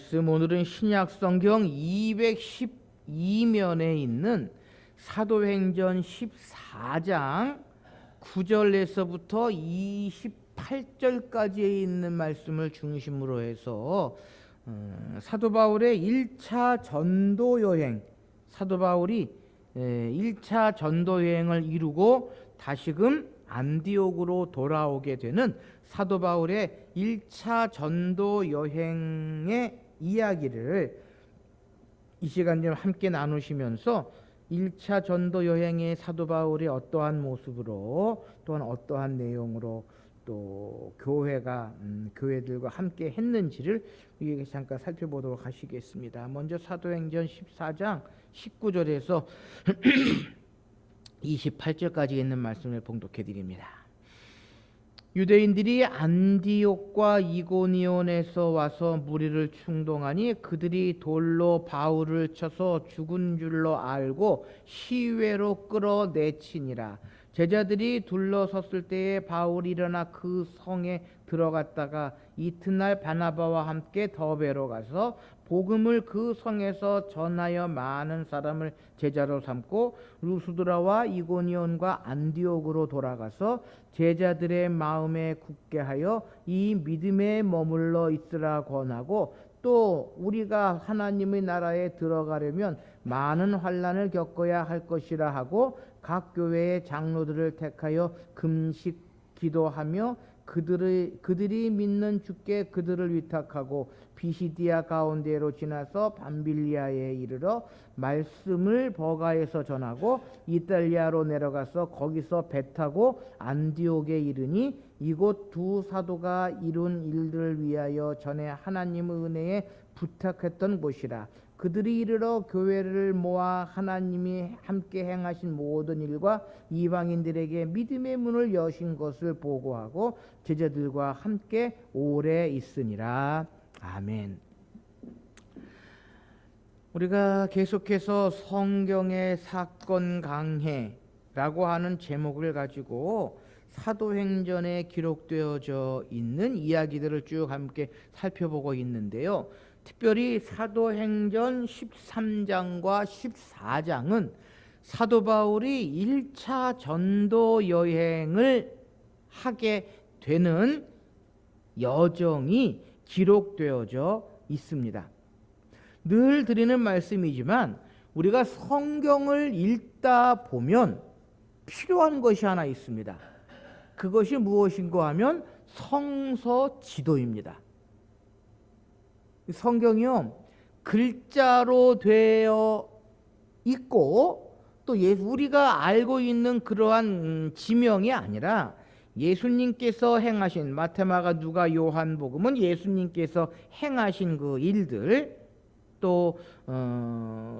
말씀, 오늘은 신약 성경 212면에 있는 사도행전 14장 9절에서부터 28절까지에 있는 말씀을 중심으로 해서 사도 바울의 1차 전도 여행, 사도 바울이 1차 전도 여행을 이루고 다시금 안디옥으로 돌아오게 되는 사도 바울의 1차 전도 여행의 이야기를 이 시간 좀 함께 나누시면서 1차 전도 여행의 사도 바울이 어떠한 모습으로 또한 어떠한 내용으로 또 교회들과 함께 했는지를 여기 잠깐 살펴보도록 하시겠습니다. 먼저 사도행전 14장 19절에서 28절까지 있는 말씀을 봉독해 드립니다. 유대인들이 안디옥과 이고니온에서 와서 무리를 충동하니 그들이 돌로 바울을 쳐서 죽은 줄로 알고 시외로 끌어내치니라. 제자들이 둘러섰을 때에 바울이 일어나 그 성에 들어갔다가 이튿날 바나바와 함께 더베로 가서 복음을 그 성에서 전하여 많은 사람을 제자로 삼고 루스드라와 이고니온과 안디옥으로 돌아가서 제자들의 마음에 굳게 하여 이 믿음에 머물러 있으라 권하고 또 우리가 하나님의 나라에 들어가려면 많은 환난을 겪어야 할 것이라 하고 각 교회의 장로들을 택하여 금식 기도하며 그들이 믿는 주께 그들을 위탁하고 비시디아 가운데로 지나서 밤빌리아에 이르러 말씀을 버가에서 전하고 이탈리아로 내려가서 거기서 배 타고 안디옥에 이르니 이곳 두 사도가 이룬 일들을 위하여 전에 하나님의 은혜에 부탁했던 곳이라. 그들이 이르러 교회를 모아 하나님이 함께 행하신 모든 일과 이방인들에게 믿음의 문을 여신 것을 보고하고 제자들과 함께 오래 있으니라. 아멘. 우리가 계속해서 성경의 사건 강해라고 하는 제목을 가지고 사도행전에 기록되어져 있는 이야기들을 쭉 함께 살펴보고 있는데요. 특별히 사도행전 13장과 14장은 사도 바울이 1차 전도 여행을 하게 되는 여정이 기록되어져 있습니다. 늘 드리는 말씀이지만 우리가 성경을 읽다 보면 필요한 것이 하나 있습니다. 그것이 무엇인가 하면 성서 지도입니다. 성경이요, 글자로 되어 있고 또 우리가 알고 있는 그러한 지명이 아니라 예수님께서 행하신 마태마가 누가 요한복음은 예수님께서 행하신 그 일들, 또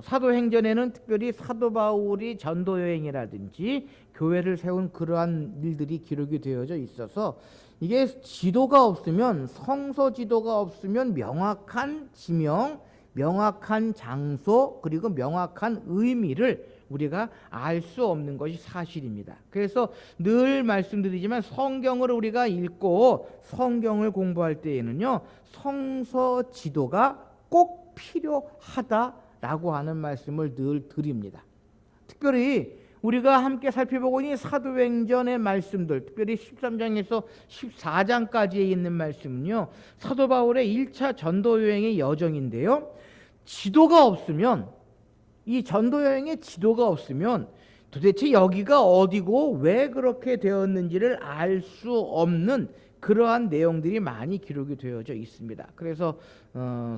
사도행전에는 특별히 사도 바울이 전도여행이라든지 교회를 세운 그러한 일들이 기록이 되어져 있어서 이게 지도가 없으면, 성서 지도가 없으면 명확한 지명, 명확한 장소, 그리고 명확한 의미를 우리가 알 수 없는 것이 사실입니다. 그래서 늘 말씀드리지만 성경을 우리가 읽고 성경을 공부할 때에는요, 성서 지도가 꼭 필요하다라고 하는 말씀을 늘 드립니다. 특별히 우리가 함께 살펴보고 있는 사도행전의 말씀들, 특별히 13장에서 14장까지에 있는 말씀은요, 사도 바울의 1차 전도 여행의 여정인데요, 지도가 없으면, 이 전도 여행의 지도가 없으면 도대체 여기가 어디고 왜 그렇게 되었는지를 알 수 없는 그러한 내용들이 많이 기록이 되어져 있습니다. 그래서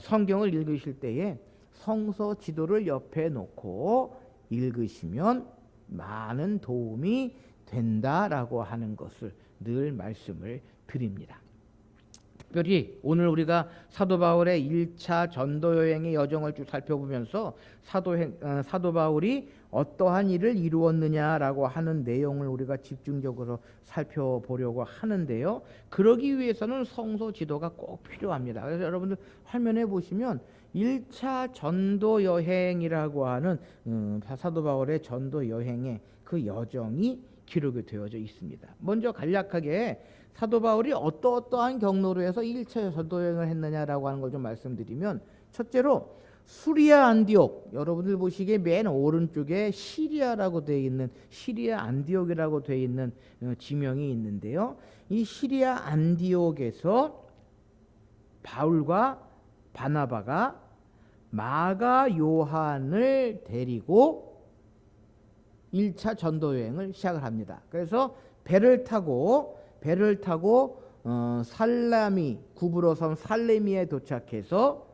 성경을 읽으실 때에 성서 지도를 옆에 놓고 읽으시면 많은 도움이 된다라고 하는 것을 늘 말씀을 드립니다. 특별히 오늘 우리가 사도 바울의 1차 전도 여행의 여정을 쭉 살펴보면서 사도 바울이 어떠한 일을 이루었느냐라고 하는 내용을 우리가 집중적으로 살펴보려고 하는데요. 그러기 위해서는 성서 지도가 꼭 필요합니다. 그래서 여러분들 화면에 보시면 1차 전도 여행이라고 하는 사도 바울의 전도 여행의 그 여정이 기록이 되어져 있습니다. 먼저 간략하게 사도 바울이 어떠한 경로로 해서 1차 전도 여행을 했느냐라고 하는 걸 좀 말씀드리면, 첫째로 수리아 안디옥, 여러분들 보시기에 맨 오른쪽에 시리아라고 되어 있는, 시리아 안디옥이라고 되어 있는 지명이 있는데요. 이 시리아 안디옥에서 바울과 바나바가 마가 요한을 데리고 1차 전도 여행을 시작을 합니다. 그래서 배를 타고 살라미, 구브로 섬 살레미에 도착해서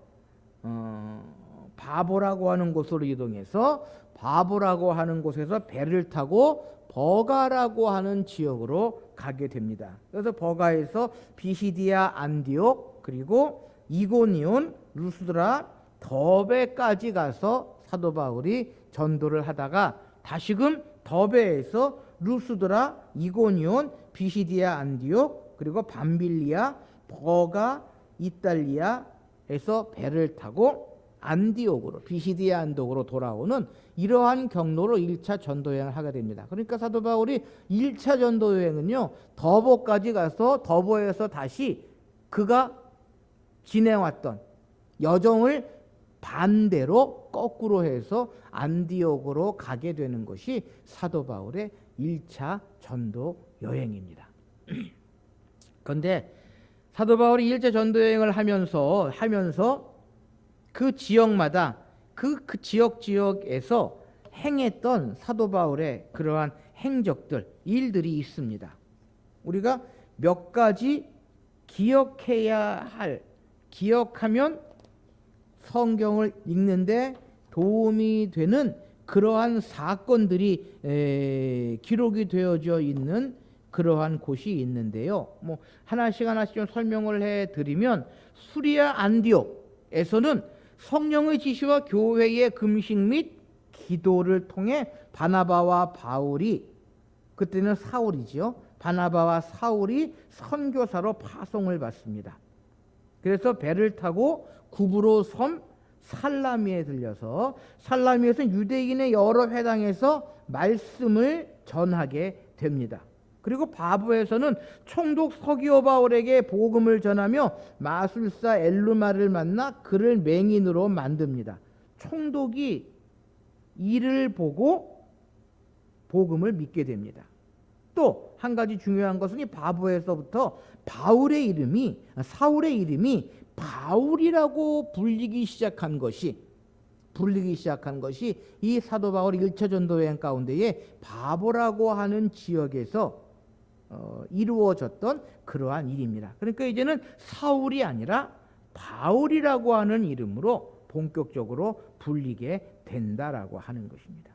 바보라고 하는 곳으로 이동해서, 바보라고 하는 곳에서 배를 타고 버가라고 하는 지역으로 가게 됩니다. 그래서 버가에서 비시디아 안디옥, 그리고 이고니온, 루스드라, 더베까지 가서 사도 바울이 전도를 하다가 다시금 더베에서 루스드라, 이고니온, 비시디아 안디옥, 그리고 밤빌리아, 버가, 이탈리아에서 배를 타고 안디옥으로, 비시디아 안디옥으로 돌아오는 이러한 경로로 1차 전도여행을 하게 됩니다. 그러니까 사도 바울이 1차 전도여행은요, 더보까지 가서 더보에서 다시 그가 지내왔던 여정을 반대로 거꾸로 해서 안디옥으로 가게 되는 것이 사도 바울의 1차 전도 여행입니다. 그런데 사도 바울이 1차 전도 여행을 하면서 그 지역마다 그 지역에서 행했던 사도 바울의 그러한 행적들, 일들이 있습니다. 우리가 몇 가지 기억하면 성경을 읽는데 도움이 되는 그러한 사건들이 기록이 되어져 있는 그러한 곳이 있는데요. 뭐 하나씩 좀 설명을 해드리면, 수리아 안디옥에서는 성령의 지시와 교회의 금식 및 기도를 통해 바나바와 바울이, 그때는 사울이지요, 바나바와 사울이 선교사로 파송을 받습니다. 그래서 배를 타고 구브로 섬 살라미에 들려서, 살라미에서 유대인의 여러 회당에서 말씀을 전하게 됩니다. 그리고 바보에서는 총독 서기오 바울에게 복음을 전하며 마술사 엘루마를 만나 그를 맹인으로 만듭니다. 총독이 이를 보고 복음을 믿게 됩니다. 또 한 가지 중요한 것은 이 바보에서부터 사울의 이름이 바울이라고 불리기 시작한 것이 이 사도 바울 1차 전도 여행 가운데에 바보라고 하는 지역에서 이루어졌던 그러한 일입니다. 그러니까 이제는 사울이 아니라 바울이라고 하는 이름으로 본격적으로 불리게 된다라고 하는 것입니다.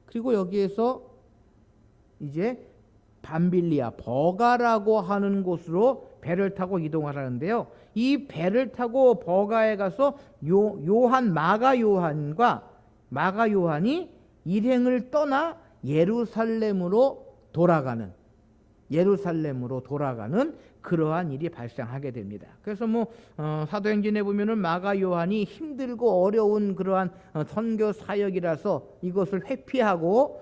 그리고 여기에서 이제 밤빌리아, 버가라고 하는 곳으로 배를 타고 이동을 하는데요. 이 배를 타고 버가에 가서 마가 요한이 일행을 떠나 예루살렘으로 돌아가는 그러한 일이 발생하게 됩니다. 그래서 사도행전에 보면은 마가 요한이 힘들고 어려운 그러한 선교 사역이라서 이것을 회피하고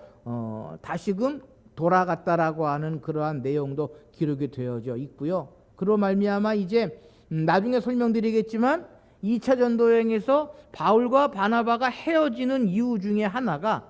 다시금 돌아갔다라고 하는 그러한 내용도 기록이 되어져 있고요. 그로 말미암아 이제 나중에 설명드리겠지만 2차 전도여행에서 바울과 바나바가 헤어지는 이유 중에 하나가,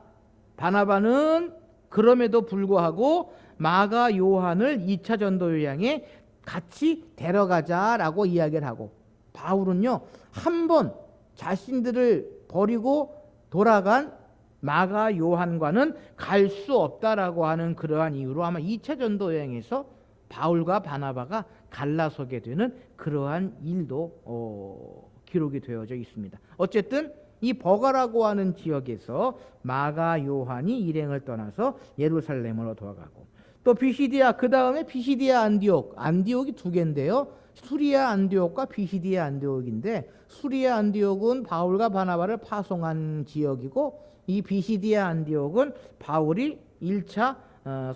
바나바는 그럼에도 불구하고 마가 요한을 2차 전도여행에 같이 데려가자라고 이야기를 하고, 바울은요 한번 자신들을 버리고 돌아간 마가 요한과는 갈 수 없다라고 하는 그러한 이유로 아마 2차 전도 여행에서 바울과 바나바가 갈라서게 되는 그러한 일도 기록이 되어져 있습니다. 어쨌든 이 버가라고 하는 지역에서 마가 요한이 일행을 떠나서 예루살렘으로 돌아가고, 또 비시디아, 그 다음에 비시디아 안디옥이 두 개인데요. 수리아 안디옥과 비시디아 안디옥인데, 수리아 안디옥은 바울과 바나바를 파송한 지역이고, 이 비시디아 안디옥은 바울이 1차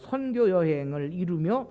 선교 여행을 이루며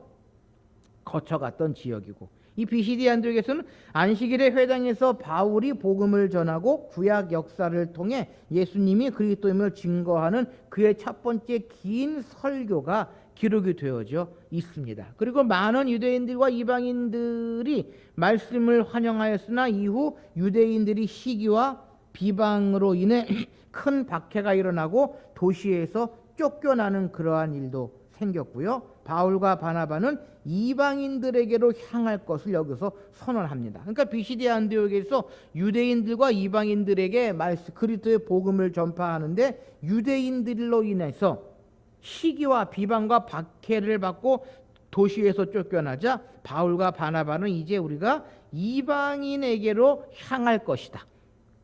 거쳐갔던 지역이고, 이 비시디아 안디옥에서는 안식일의 회당에서 바울이 복음을 전하고 구약 역사를 통해 예수님이 그리스도임을 증거하는 그의 첫 번째 긴 설교가 기록이 되어져 있습니다. 그리고 많은 유대인들과 이방인들이 말씀을 환영하였으나 이후 유대인들이 시기와 비방으로 인해 큰 박해가 일어나고 도시에서 쫓겨나는 그러한 일도 생겼고요. 바울과 바나바는 이방인들에게로 향할 것을 여기서 선언합니다. 그러니까 비시디아 안디옥에서 유대인들과 이방인들에게 그리스도의 복음을 전파하는데 유대인들로 인해서 시기와 비방과 박해를 받고 도시에서 쫓겨나자 바울과 바나바는 이제 우리가 이방인에게로 향할 것이다.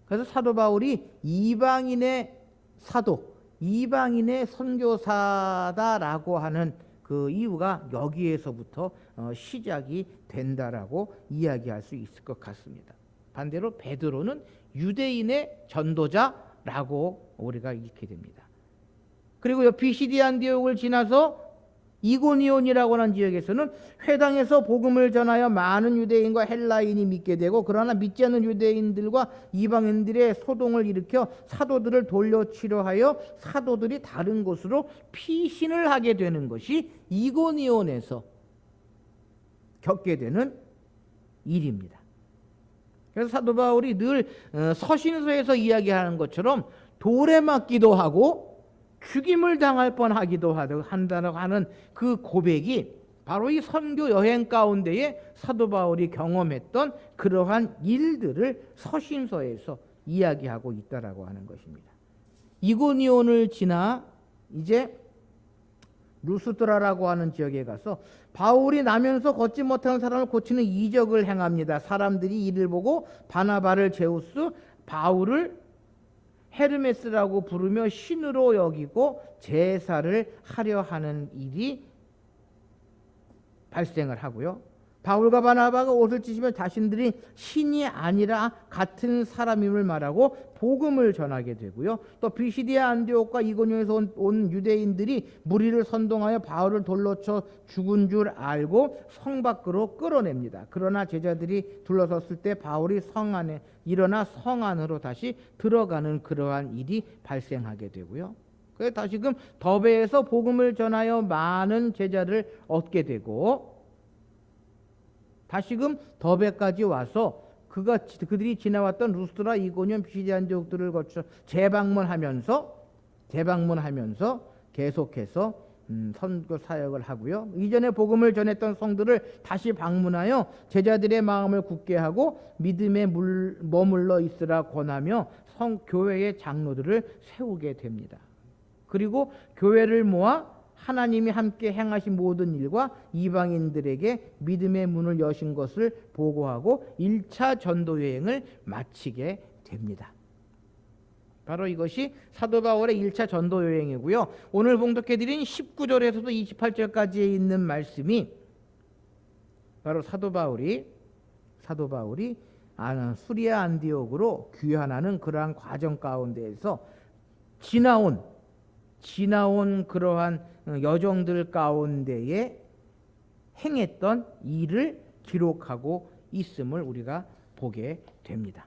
그래서 사도 바울이 이방인의 사도, 이방인의 선교사다라고 하는 그 이유가 여기에서부터 시작이 된다라고 이야기할 수 있을 것 같습니다. 반대로 베드로는 유대인의 전도자라고 우리가 읽게 됩니다. 그리고 비시디아 안디옥을 지나서 이고니온이라고 하는 지역에서는 회당에서 복음을 전하여 많은 유대인과 헬라인이 믿게 되고, 그러나 믿지 않는 유대인들과 이방인들의 소동을 일으켜 사도들을 돌려치려 하여 사도들이 다른 곳으로 피신을 하게 되는 것이 이고니온에서 겪게 되는 일입니다. 그래서 사도 바울이 늘 서신서에서 이야기하는 것처럼 돌에 맞기도 하고 죽임을 당할 뻔하기도 한다고 하는 그 고백이 바로 이 선교 여행 가운데에 사도 바울이 경험했던 그러한 일들을 서신서에서 이야기하고 있다라고 하는 것입니다. 이고니온을 지나 이제 루스드라라고 하는 지역에 가서 바울이 나면서 걷지 못하는 사람을 고치는 이적을 행합니다. 사람들이 이를 보고 바나바를 제우스, 바울을 헤르메스라고 부르며 신으로 여기고 제사를 하려 하는 일이 발생을 하고요. 바울과 바나바가 옷을 찢으며 자신들이 신이 아니라 같은 사람임을 말하고 복음을 전하게 되고요. 또 비시디아 안디옥과 이고니온에서 온 유대인들이 무리를 선동하여 바울을 돌로 쳐 죽은 줄 알고 성 밖으로 끌어냅니다. 그러나 제자들이 둘러섰을 때 바울이 성 안에 일어나 성 안으로 다시 들어가는 그러한 일이 발생하게 되고요. 그래서 다시금 더베에서 복음을 전하여 많은 제자를 얻게 되고, 다시금 더베까지 와서 그들이 지나왔던 루스드라, 이고니온, 비시디아 안디옥들을 거쳐 재방문하면서 계속해서 선교 사역을 하고요. 이전에 복음을 전했던 성들을 다시 방문하여 제자들의 마음을 굳게 하고 믿음에 머물러 있으라 권하며 교회의 장로들을 세우게 됩니다. 그리고 교회를 모아 하나님이 함께 행하신 모든 일과 이방인들에게 믿음의 문을 여신 것을 보고하고 1차 전도 여행을 마치게 됩니다. 바로 이것이 사도 바울의 1차 전도 여행이고요. 오늘 봉독해드린 19절에서도 28절까지에 있는 말씀이 바로 사도 바울이 수리아 안디옥으로 귀환하는 그러한 과정 가운데에서 지나온 그러한 여정들 가운데에 행했던 일을 기록하고 있음을 우리가 보게 됩니다.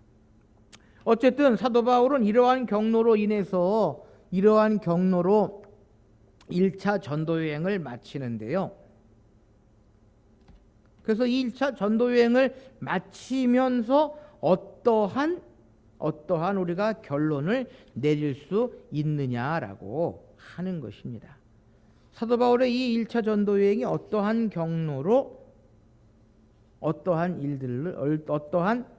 어쨌든 사도 바울은 이러한 경로로 1차 전도 여행을 마치는데요. 그래서 1차 전도 여행을 마치면서 어떠한 우리가 결론을 내릴 수 있느냐라고 하는 것입니다. 사도 바울의 이 1차 전도 여행이 어떠한 경로로 어떠한 일들을 어떠한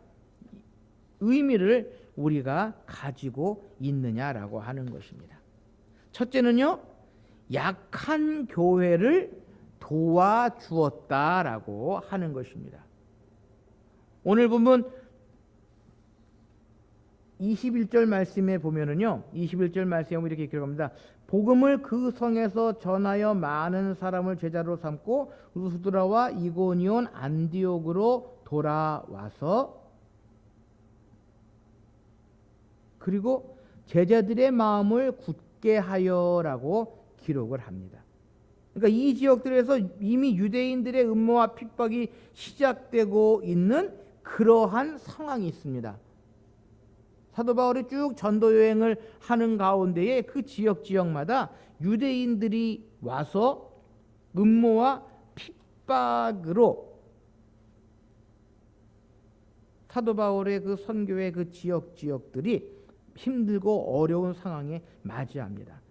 의미를 우리가 가지고 있느냐라고 하는 것입니다. 첫째는요, 약한 교회를 도와주었다라고 하는 것입니다. 오늘 보면 21절 말씀에 보면은요, 21절 말씀에 이렇게 기록합니다. 복음을 그 성에서 전하여 많은 사람을 제자로 삼고 루스드라와 이고니온, 안디옥으로 돌아와서 그리고 제자들의 마음을 굳게 하여라고 기록을 합니다. 그러니까 이 지역들에서 이미 유대인들의 음모와 핍박이 시작되고 있는 그러한 상황이 있습니다. 사도 바울이 쭉 전도 여행을 하는 가운데에 그 지역마다 유대인들이 와서 음모와 핍박으로 사도 바울의 그 선교의 그 지역들이 힘들고 어려운 상황에 맞이합니다.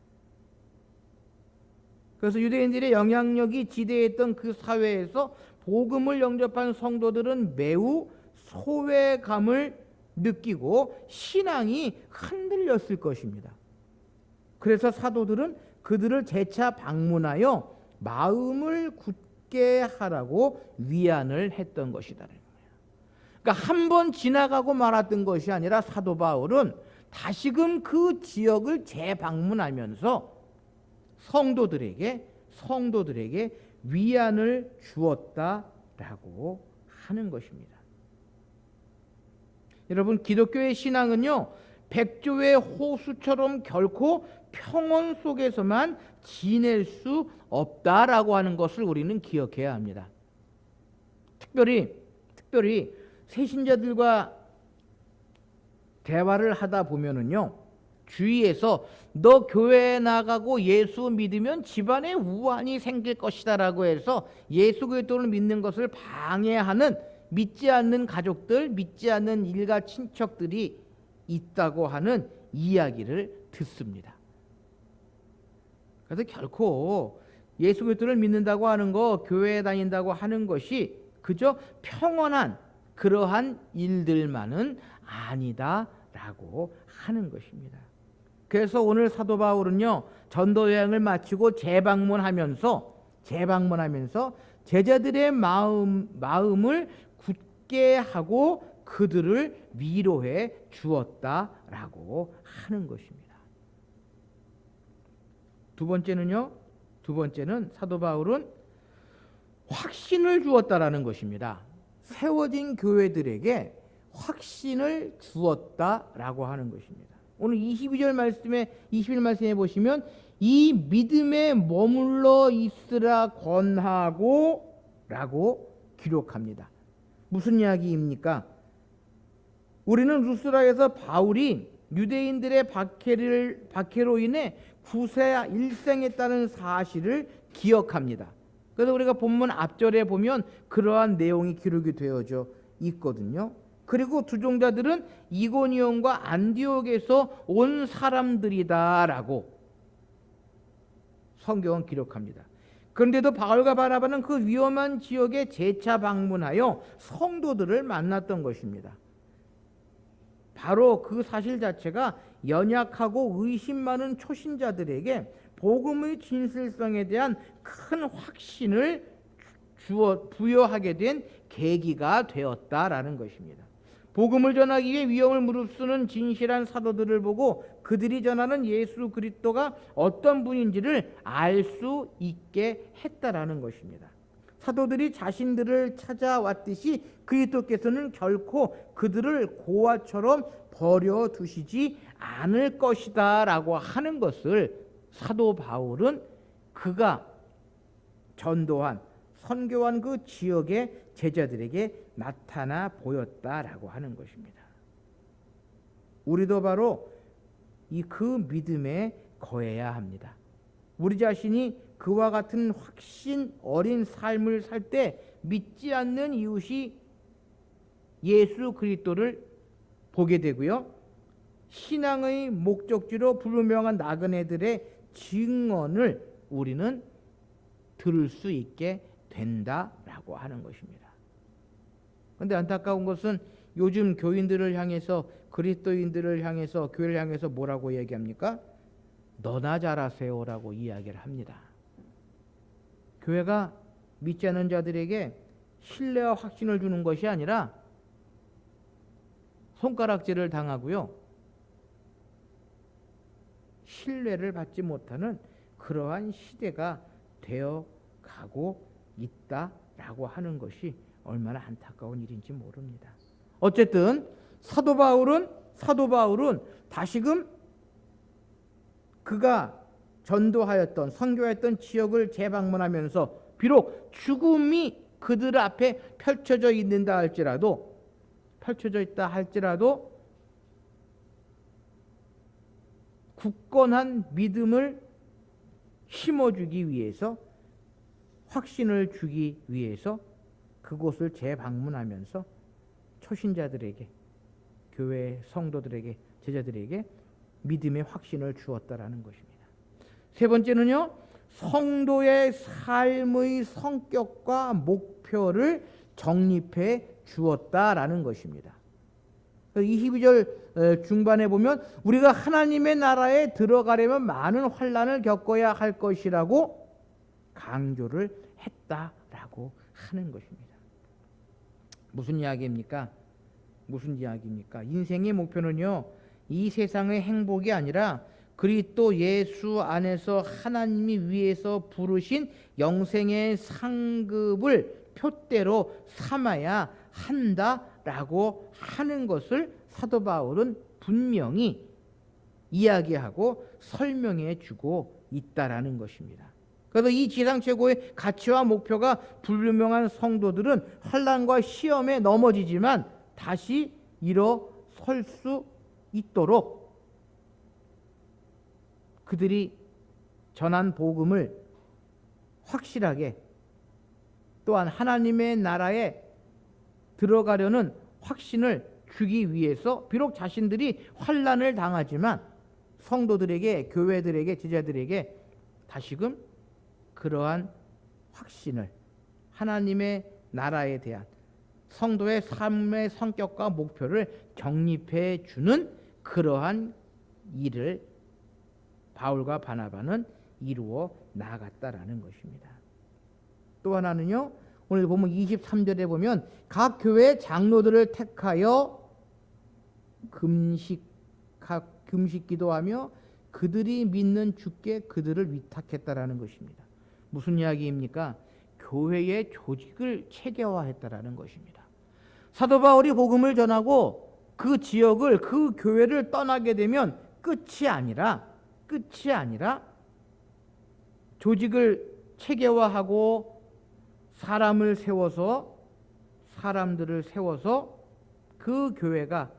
그래서 유대인들의 영향력이 지대했던 그 사회에서 복음을 영접한 성도들은 매우 소외감을 느끼고 신앙이 흔들렸을 것입니다. 그래서 사도들은 그들을 재차 방문하여 마음을 굳게 하라고 위안을 했던 것이다. 그러니까 한 번 지나가고 말았던 것이 아니라 사도 바울은 다시금 그 지역을 재방문하면서 성도들에게 위안을 주었다라고 하는 것입니다. 여러분, 기독교의 신앙은요, 백조의 호수처럼 결코 평온 속에서만 지낼 수 없다라고 하는 것을 우리는 기억해야 합니다. 특별히 새신자들과 대화를 하다 보면은요, 주위에서 너 교회에 나가고 예수 믿으면 집안에 우환이 생길 것이다라고 해서 예수 그리스도를 믿는 것을 방해하는 믿지 않는 가족들, 믿지 않는 일가 친척들이 있다고 하는 이야기를 듣습니다. 그래서 결코 예수 그리스도를 믿는다고 하는 거, 교회에 다닌다고 하는 것이 그저 평온한 그러한 일들만은 아니다라고 하는 것입니다. 그래서 오늘 사도 바울은요, 전도 여행을 마치고 재방문하면서 제자들의 마음을 굳게 하고 그들을 위로해 주었다라고 하는 것입니다. 두 번째는 사도 바울은 확신을 주었다라는 것입니다. 세워진 교회들에게 확신을 주었다라고 하는 것입니다. 오늘 21절 말씀에 보시면 이 믿음에 머물러 있으라 권하고 라고 기록합니다. 무슨 이야기입니까? 우리는 루스라에서 바울이 유대인들의 박해로 인해 구세 일생했다는 사실을 기억합니다. 그래서 우리가 본문 앞절에 보면 그러한 내용이 기록이 되어져 있거든요. 그리고 주종자들은 이고니온과 안디옥에서 온 사람들이다라고 성경은 기록합니다. 그런데도 바울과 바나바는 그 위험한 지역에 재차 방문하여 성도들을 만났던 것입니다. 바로 그 사실 자체가 연약하고 의심 많은 초신자들에게 복음의 진실성에 대한 큰 확신을 부여하게 된 계기가 되었다라는 것입니다. 복음을 전하기 위해 위험을 무릅쓰는 진실한 사도들을 보고 그들이 전하는 예수 그리스도가 어떤 분인지를 알 수 있게 했다라는 것입니다. 사도들이 자신들을 찾아왔듯이 그리스도께서는 결코 그들을 고아처럼 버려두시지 않을 것이다 라고 하는 것을 사도 바울은 그가 전도한 선교한 그 지역의 제자들에게 나타나 보였다라고 하는 것입니다. 우리도 바로 그 믿음에 거해야 합니다. 우리 자신이 그와 같은 확신 어린 삶을 살 때 믿지 않는 이웃이 예수 그리스도를 보게 되고요, 신앙의 목적지로 불유명한 나그네들의 증언을 우리는 들을 수 있게 된다라고 하는 것입니다. 그런데 안타까운 것은 요즘 교인들을 향해서, 그리스도인들을 향해서, 교회를 향해서 뭐라고 얘기합니까? 너나 잘하세요라고 이야기를 합니다. 교회가 믿지 않는 자들에게 신뢰와 확신을 주는 것이 아니라 손가락질을 당하고요, 신뢰를 받지 못하는 그러한 시대가 되어 가고 있다라고 하는 것이 얼마나 안타까운 일인지 모릅니다. 어쨌든 사도 바울은 다시금 그가 전도하였던, 선교했던 지역을 재방문하면서 비록 죽음이 그들 앞에 펼쳐져 있다 할지라도 굳건한 믿음을 심어주기 위해서 확신을 주기 위해서 그곳을 재방문하면서 초신자들에게, 교회 성도들에게, 제자들에게 믿음의 확신을 주었다라는 것입니다. 세 번째는요, 성도의 삶의 성격과 목표를 정립해 주었다라는 것입니다. 22절 중반에 보면 우리가 하나님의 나라에 들어가려면 많은 환난을 겪어야 할 것이라고 강조를 했다라고 하는 것입니다. 무슨 이야기입니까? 무슨 이야기입니까? 인생의 목표는요, 이 세상의 행복이 아니라 그리스도 예수 안에서 하나님이 위에서 부르신 영생의 상급을 표대로 삼아야 한다라고 하는 것을 사도 바울은 분명히 이야기하고 설명해 주고 있다라는 것입니다. 그래서 이 지상 최고의 가치와 목표가 불분명한 성도들은 환난과 시험에 넘어지지만 다시 일어설 수 있도록 그들이 전한 복음을 확실하게, 또한 하나님의 나라에 들어가려는 확신을 주기 위해서 비록 자신들이 환난을 당하지만 성도들에게, 교회들에게, 제자들에게 다시금 그러한 확신을, 하나님의 나라에 대한 성도의 삶의 성격과 목표를 정립해 주는 그러한 일을 바울과 바나바는 이루어 나아갔다라는 것입니다. 또 하나는요, 오늘 보면 23절에 보면 각 교회 장로들을 택하여 금식 기도하며 그들이 믿는 주께 그들을 위탁했다라는 것입니다. 무슨 이야기입니까? 교회의 조직을 체계화했다라는 것입니다. 사도 바울이 복음을 전하고 그 지역을, 그 교회를 떠나게 되면 끝이 아니라 조직을 체계화하고 사람들을 세워서 그 교회가,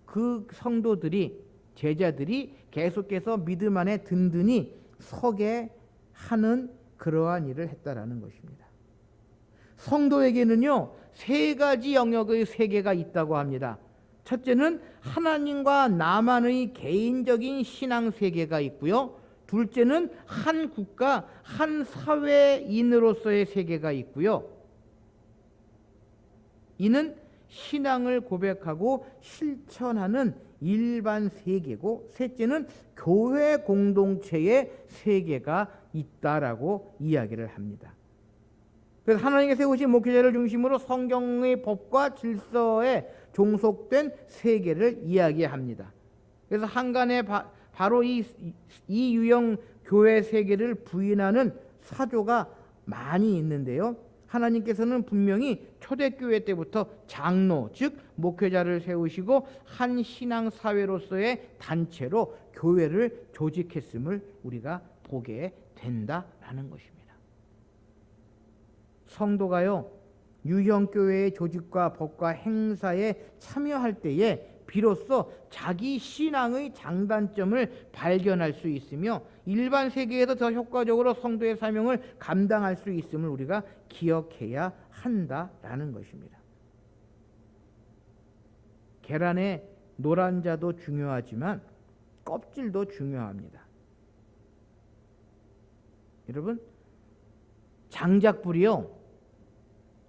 그 성도들이, 제자들이 계속해서 믿음 안에 든든히 서게 하는 그러한 일을 했다라는 것입니다. 성도에게는요, 세 가지 영역의 세계가 있다고 합니다. 첫째는 하나님과 나만의 개인적인 신앙 세계가 있고요. 둘째는 한 국가, 한 사회인으로서의 세계가 있고요. 이는 신앙을 고백하고 실천하는 일반 세계고, 셋째는 교회 공동체의 세계가 있다라고 이야기를 합니다. 그래서 하나님께서 세우신 목회자를 중심으로 성경의 법과 질서에 종속된 세계를 이야기합니다. 그래서 한간에 바로 이 유형 교회 세계를 부인하는 사조가 많이 있는데요. 하나님께서는 분명히 초대교회 때부터 장로, 즉 목회자를 세우시고 한 신앙사회로서의 단체로 교회를 조직했음을 우리가 보게 된다라는 것입니다. 성도가요, 유형교회의 조직과 법과 행사에 참여할 때에 비로소 자기 신앙의 장단점을 발견할 수 있으며 일반 세계에서 더 효과적으로 성도의 사명을 감당할 수 있음을 우리가 기억해야 한다라는 것입니다. 계란의 노란자도 중요하지만 껍질도 중요합니다. 여러분, 장작불이요,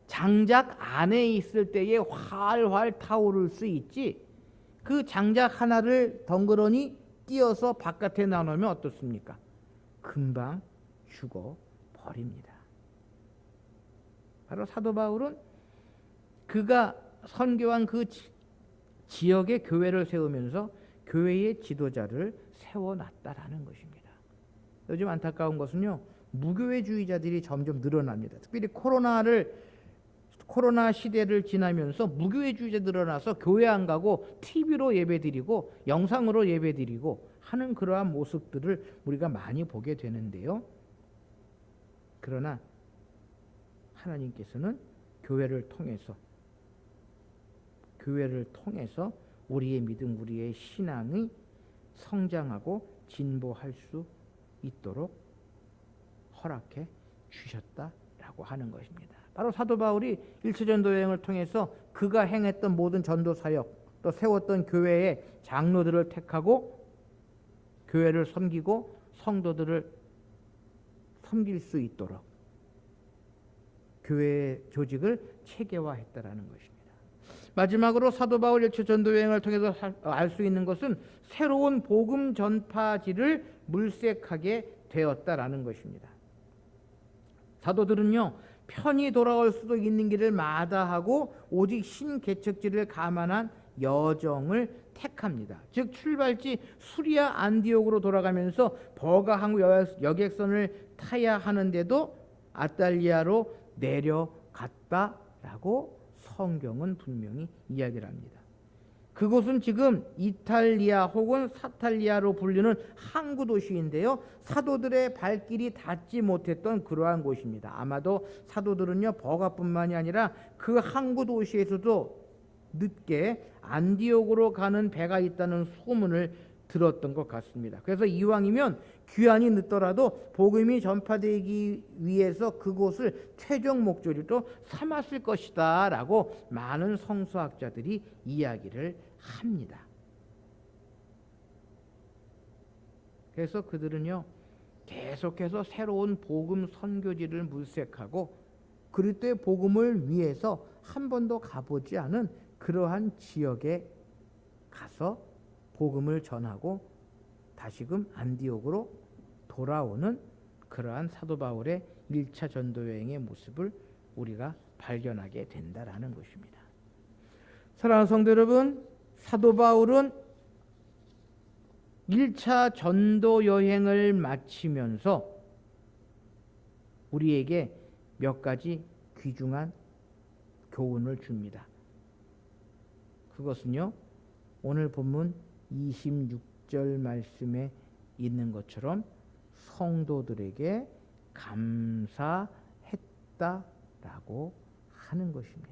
장작 안에 있을 때에 활활 타오를 수 있지, 그 장작 하나를 덩그러니 띄어서 바깥에 나누면 어떻습니까? 금방 죽어버립니다. 바로 사도 바울은 그가 선교한 그 지역의 교회를 세우면서 교회의 지도자를 세워놨다라는 것입니다. 요즘 안타까운 것은요, 무교회주의자들이 점점 늘어납니다. 특별히 코로나 시대를 지나면서 무교회주의자 늘어나서 교회 안 가고 TV로 예배드리고 영상으로 예배드리고 하는 그러한 모습들을 우리가 많이 보게 되는데요. 그러나 하나님께서는 교회를 통해서 우리의 믿음, 우리의 신앙이 성장하고 진보할 수 있도록 허락해 주셨다. 라고 하는 것입니다. 바로 사도 바울이 1차 전도 여행을 통해서 그가 행했던 모든 전도 사역, 또 세웠던 교회의 장로들을 택하고 교회를 섬기고 성도들을 섬길 수 있도록 교회의 조직을 체계화했다라는 것입니다. 마지막으로 사도 바울 1차 전도 여행을 통해서 알 수 있는 것은 새로운 복음 전파지를 물색하게 되었다라는 것입니다. 사도들은요, 편히 돌아올 수도 있는 길을 마다하고 오직 신개척지를 감안한 여정을 택합니다. 즉 출발지 수리아 안디옥으로 돌아가면서 버가 항구 여객선을 타야 하는데도 아탈리아로 내려갔다라고 성경은 분명히 이야기를 합니다. 그곳은 지금 이탈리아 혹은 사탈리아로 불리는 항구 도시인데요, 사도들의 발길이 닿지 못했던 그러한 곳입니다. 아마도 사도들은요, 버가뿐만이 아니라 그 항구 도시에서도 늦게 안디옥으로 가는 배가 있다는 소문을 들었던 것 같습니다. 그래서 이왕이면 귀환이 늦더라도 복음이 전파되기 위해서 그곳을 최종 목적지로 삼았을 것이다 라고 많은 성서학자들이 이야기를 합니다. 그래서 그들은요, 계속해서 새로운 복음 선교지를 물색하고 그리스도의 복음을 위해서 한 번도 가보지 않은 그러한 지역에 가서 복음을 전하고 다시금 안디옥으로 돌아오는 그러한 사도 바울의 1차 전도 여행의 모습을 우리가 발견하게 된다라는 것입니다. 사랑하는 성도 여러분, 사도 바울은 1차 전도 여행을 마치면서 우리에게 몇 가지 귀중한 교훈을 줍니다. 그것은요, 오늘 본문 26절 말씀에 있는 것처럼 성도들에게 감사했다라고 하는 것입니다.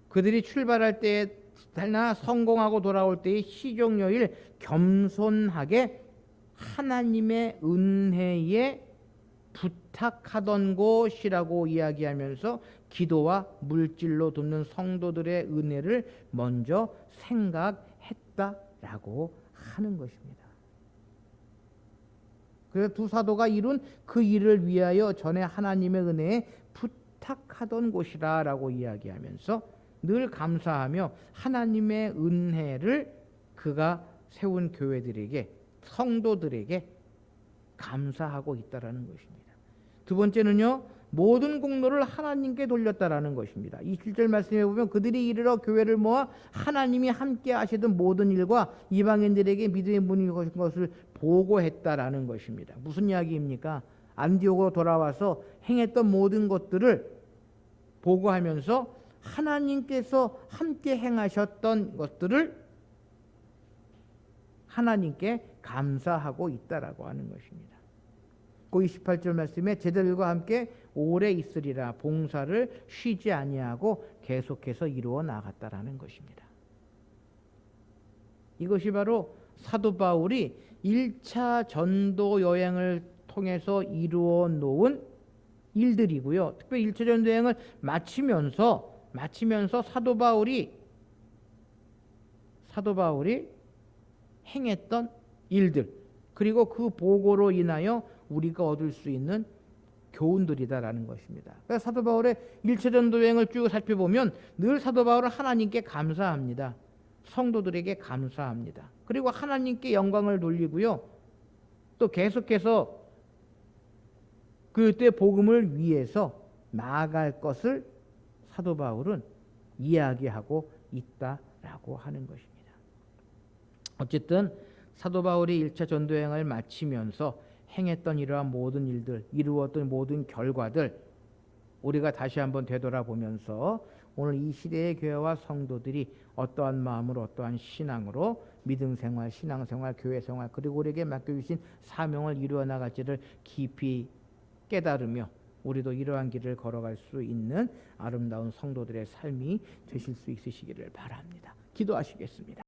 그들이 출발할 때나 성공하고 돌아올 때의 시종요일 겸손하게 하나님의 은혜에 부탁하던 곳이라고 이야기하면서 기도와 물질로 돕는 성도들의 은혜를 먼저 생각했다라고 하는 것입니다. 그래서 두 사도가 이룬 그 일을 위하여 전에 하나님의 은혜에 부탁하던 곳이라고 이야기하면서 늘 감사하며 하나님의 은혜를 그가 세운 교회들에게, 성도들에게 감사하고 있다라는 것입니다. 두 번째는요, 모든 공로를 하나님께 돌렸다라는 것입니다. 27절 말씀에 보면 그들이 이르러 교회를 모아 하나님이 함께 하시던 모든 일과 이방인들에게 믿음의 문이 여신 것을 보고했다라는 것입니다. 무슨 이야기입니까? 안디옥으로 돌아와서 행했던 모든 것들을 보고하면서 하나님께서 함께 행하셨던 것들을 하나님께 감사하고 있다라고 하는 것입니다. 그 28절 말씀에 제자들과 함께 오래 있으리라 봉사를 쉬지 아니하고 계속해서 이루어 나갔다라는 것입니다. 이것이 바로 사도 바울이 1차 전도 여행을 통해서 이루어 놓은 일들이고요. 특별히 1차 전도 여행을 마치면서 사도 바울이 행했던 일들, 그리고 그 보고로 인하여 우리가 얻을 수 있는 교훈들이다라는 것입니다. 그래서 사도 바울의 1차 전도 여행을 쭉 살펴보면 늘 사도 바울은 하나님께 감사합니다. 성도들에게 감사합니다. 그리고 하나님께 영광을 돌리고요. 또 계속해서 그때 복음을 위해서 나아갈 것을 사도 바울은 이야기하고 있다라고 하는 것입니다. 어쨌든 사도 바울이 1차 전도 여행을 마치면서 행했던 이러한 모든 일들, 이루었던 모든 결과들 우리가 다시 한번 되돌아보면서 오늘 이 시대의 교회와 성도들이 어떠한 마음으로, 어떠한 신앙으로 믿음생활, 신앙생활, 교회생활, 그리고 우리에게 맡겨주신 사명을 이루어 나갈지를 깊이 깨달으며 우리도 이러한 길을 걸어갈 수 있는 아름다운 성도들의 삶이 되실 수 있으시기를 바랍니다. 기도하시겠습니다.